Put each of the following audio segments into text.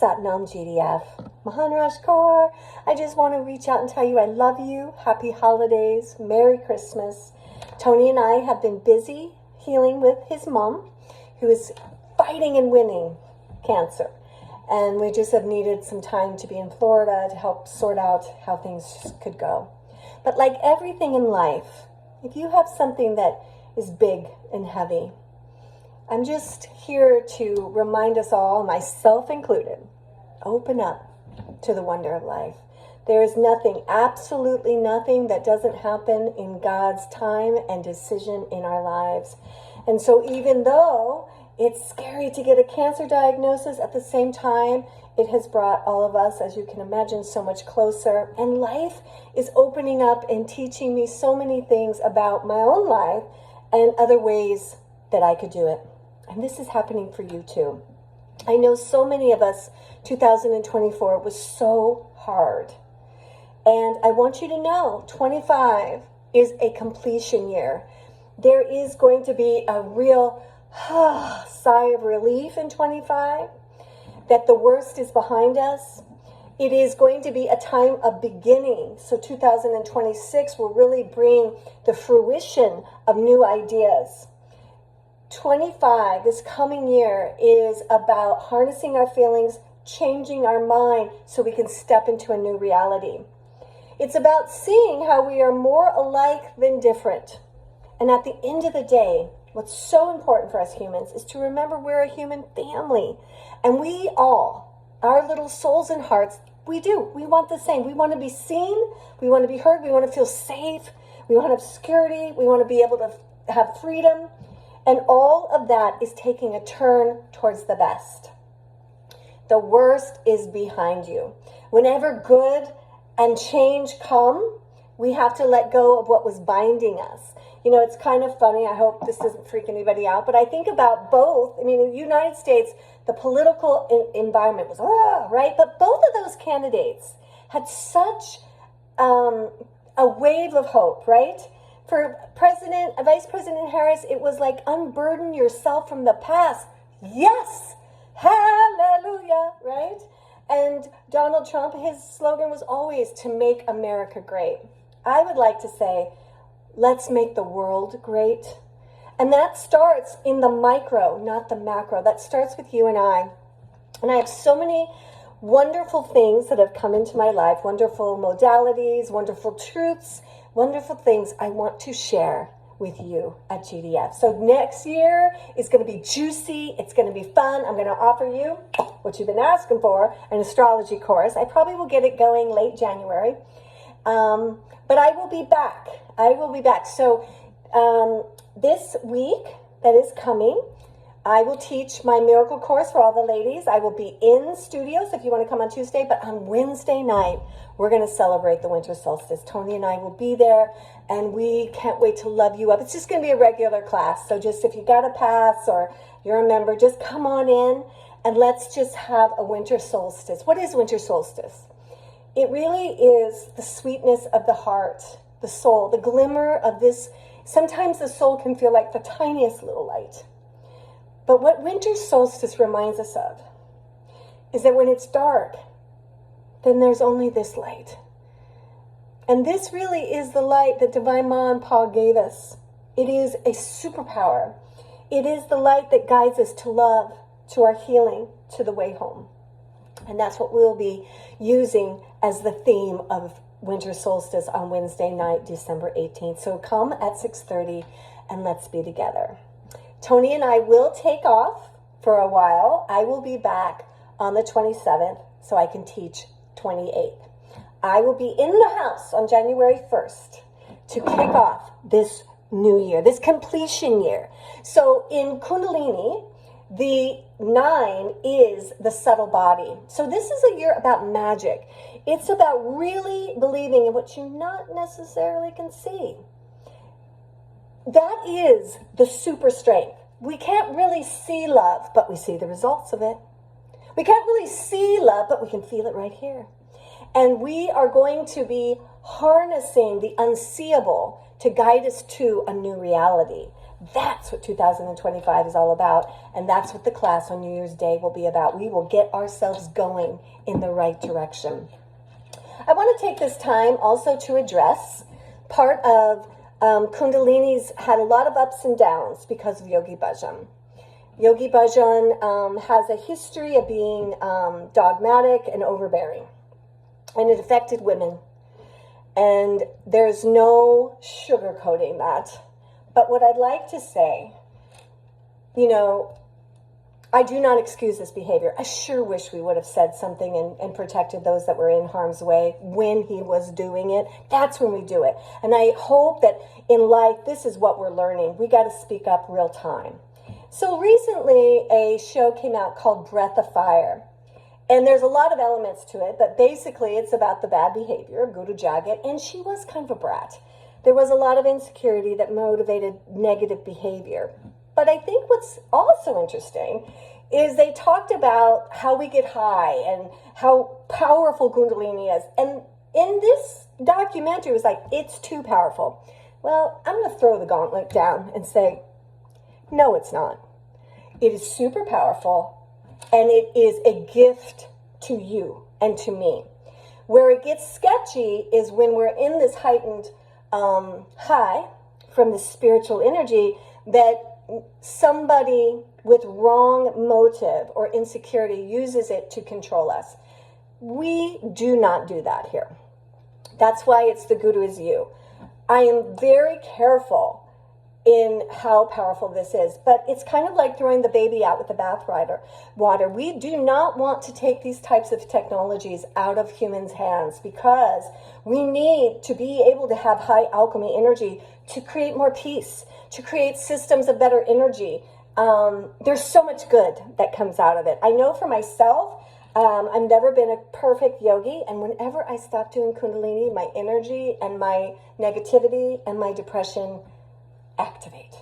Satnam GDF. Maharaj Kaur. I just want to reach out and tell you I love you. Happy holidays. Merry Christmas. Tony and I have been busy healing with his mom, who is fighting and winning cancer. And we just have needed some time to be in Florida to help sort out how things could go. But like everything in life, if you have something that is big and heavy, I'm just here to remind us all, myself included, open up to the wonder of life. There is nothing, absolutely nothing that doesn't happen in God's time and decision in our lives. And so even though it's scary to get a cancer diagnosis, at the same time, it has brought all of us, as you can imagine, so much closer. And life is opening up and teaching me so many things about my own life and other ways that I could do it. And this is happening for you too. I know so many of us, 2024 was so hard. And I want you to know, 25 is a completion year. There is going to be a real sigh of relief in 25, that the worst is behind us. It is going to be a time of beginning. So 2026 will really bring the fruition of new ideas. 25, this coming year, is about harnessing our feelings, changing our mind so we can step into a new reality. It's about seeing how we are more alike than different. And at the end of the day, what's so important for us humans is to remember we're a human family. And we all, our little souls and hearts, we want the same. We want to be seen. We want to be heard. We want to feel safe. We want to have security. We want to be able to have freedom. And all of that is taking a turn towards the best. The worst is behind you. Whenever good and change come, we have to let go of what was binding us. You know, it's kind of funny. I hope this doesn't freak anybody out, but I think about both. I mean, in the United States, the political environment was, right? But both of those candidates had such a wave of hope, right? For Vice President Harris, it was like, unburden yourself from the past. Yes, hallelujah, right? And Donald Trump, his slogan was always to make America great. I would like to say, let's make the world great. And that starts in the micro, not the macro. That starts with you and I. And I have so many wonderful things that have come into my life, wonderful modalities, wonderful truths, wonderful things I want to share with you at GDF. So next year is going to be juicy. It's going to be fun. I'm going to offer you what you've been asking for, an astrology course. I probably will get it going late January. But I will be back. So this week that is coming, I will teach my miracle course for all the ladies. I will be in studios if you want to come on Tuesday, but on Wednesday night, we're going to celebrate the winter solstice. Tony and I will be there, and we can't wait to love you up. It's just going to be a regular class. So just if you got a pass or you're a member, just come on in and let's just have a winter solstice. What is winter solstice? It really is the sweetness of the heart, the soul, the glimmer of this. Sometimes the soul can feel like the tiniest little light. But what winter solstice reminds us of is that when it's dark, then there's only this light. And this really is the light that Divine Ma and Pa gave us. It is a superpower. It is the light that guides us to love, to our healing, to the way home. And that's what we'll be using as the theme of winter solstice on Wednesday night, December 18th. So come at 6:30 and let's be together. Tony and I will take off for a while. I will be back on the 27th so I can teach 28th. I will be in the house on January 1st to kick off this new year, this completion year. So in Kundalini, the 9 is the subtle body. So this is a year about magic. It's about really believing in what you not necessarily can see. That is the super strength. We can't really see love, but we see the results of it. We can't really see love, but we can feel it right here. And we are going to be harnessing the unseeable to guide us to a new reality. That's what 2025 is all about, and that's what the class on New Year's Day will be about. We will get ourselves going in the right direction. I want to take this time also to address part of Kundalini's had a lot of ups and downs because of Yogi Bhajan. Yogi Bhajan has a history of being dogmatic and overbearing, and it affected women. And there's no sugarcoating that. But what I'd like to say, I do not excuse this behavior. I sure wish we would have said something and protected those that were in harm's way when he was doing it. That's when we do it. And I hope that in life, this is what we're learning. We got to speak up real time. So recently, a show came out called Breath of Fire. And there's a lot of elements to it, but basically it's about the bad behavior of Guru Jagat, and she was kind of a brat. There was a lot of insecurity that motivated negative behavior. But I think what's also interesting is they talked about how we get high and how powerful Kundalini is. And in this documentary, it was like, it's too powerful. Well, I'm going to throw the gauntlet down and say, no, it's not. It is super powerful, and it is a gift to you and to me. Where it gets sketchy is when we're in this heightened high from the spiritual energy that somebody with wrong motive or insecurity uses it to control us. We do not do that here. That's why it's the Guru is you. I am very careful in how powerful this is, but it's kind of like throwing the baby out with the water. We do not want to take these types of technologies out of humans' hands because we need to be able to have high alchemy energy to create more peace, to create systems of better energy. There's so much good that comes out of it. I know for myself, I've never been a perfect yogi, and whenever I stop doing Kundalini, my energy and my negativity and my depression activate.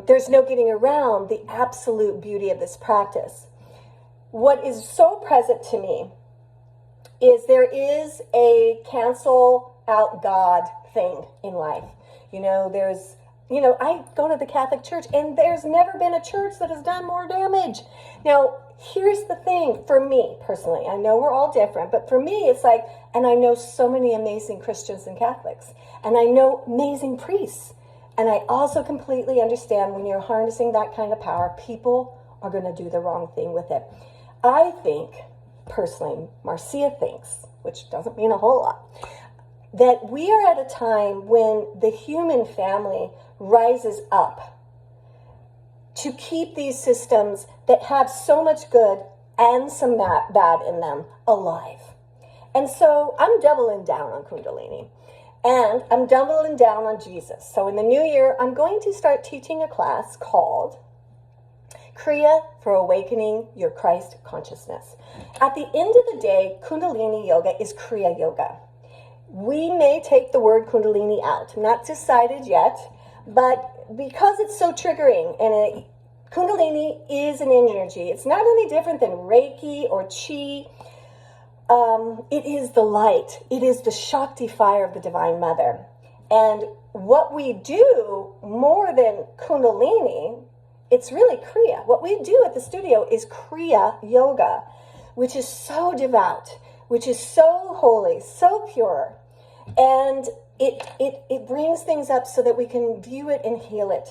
There's no getting around the absolute beauty of this practice. What is so present to me is there is a cancel out God thing in life. I go to the Catholic Church, and there's never been a church that has done more damage. Now, here's the thing for me personally. I know we're all different, but for me, it's like, and I know so many amazing Christians and Catholics, and I know amazing priests. And I also completely understand when you're harnessing that kind of power, people are going to do the wrong thing with it. I think, personally, Marcia thinks, which doesn't mean a whole lot, that we are at a time when the human family rises up to keep these systems that have so much good and some bad in them alive. And so I'm doubling down on Kundalini. And I'm doubling down on Jesus. So in the new year, I'm going to start teaching a class called Kriya for Awakening Your Christ Consciousness. At the end of the day, Kundalini Yoga is Kriya Yoga. We may take the word Kundalini out. Not decided yet, but because it's so triggering, and Kundalini is an energy. It's not any different than Reiki or Chi. It is the light. It is the Shakti fire of the Divine Mother. And what we do more than Kundalini, it's really Kriya. What we do at the studio is Kriya Yoga, which is so devout, which is so holy, so pure. And it brings things up so that we can view it and heal it.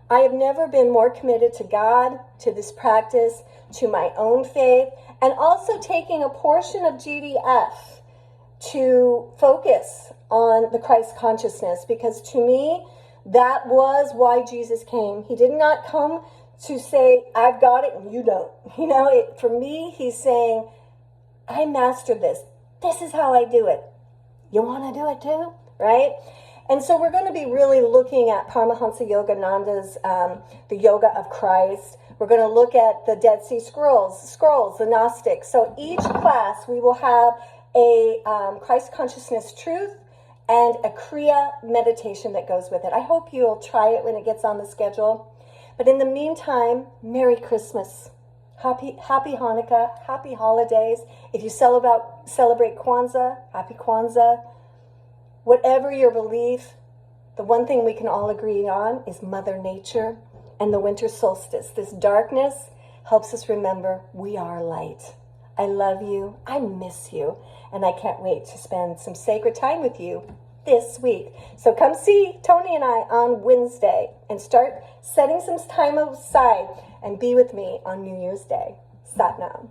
I have never been more committed to God, to this practice, to my own faith, and also taking a portion of GDF to focus on the Christ consciousness, because to me, that was why Jesus came. He did not come to say, I've got it and you don't. For me, he's saying, I mastered this. This is how I do it. You want to do it too, right? And so we're going to be really looking at Paramahansa Yogananda's The Yoga of Christ. We're going to look at the Dead Sea Scrolls, the Gnostics. So each class we will have a Christ consciousness truth and a Kriya meditation that goes with it. I hope you'll try it when it gets on the schedule. But in the meantime, Merry Christmas. Happy Hanukkah, happy holidays. If you celebrate Kwanzaa, happy Kwanzaa. Whatever your belief, The one thing we can all agree on is Mother Nature and the winter solstice. This darkness helps us remember we are light. I love you, I miss you, and I can't wait to spend some sacred time with you this week. So come see Tony and I on Wednesday and start setting some time aside and be with me on New Year's Day. Sat Nam.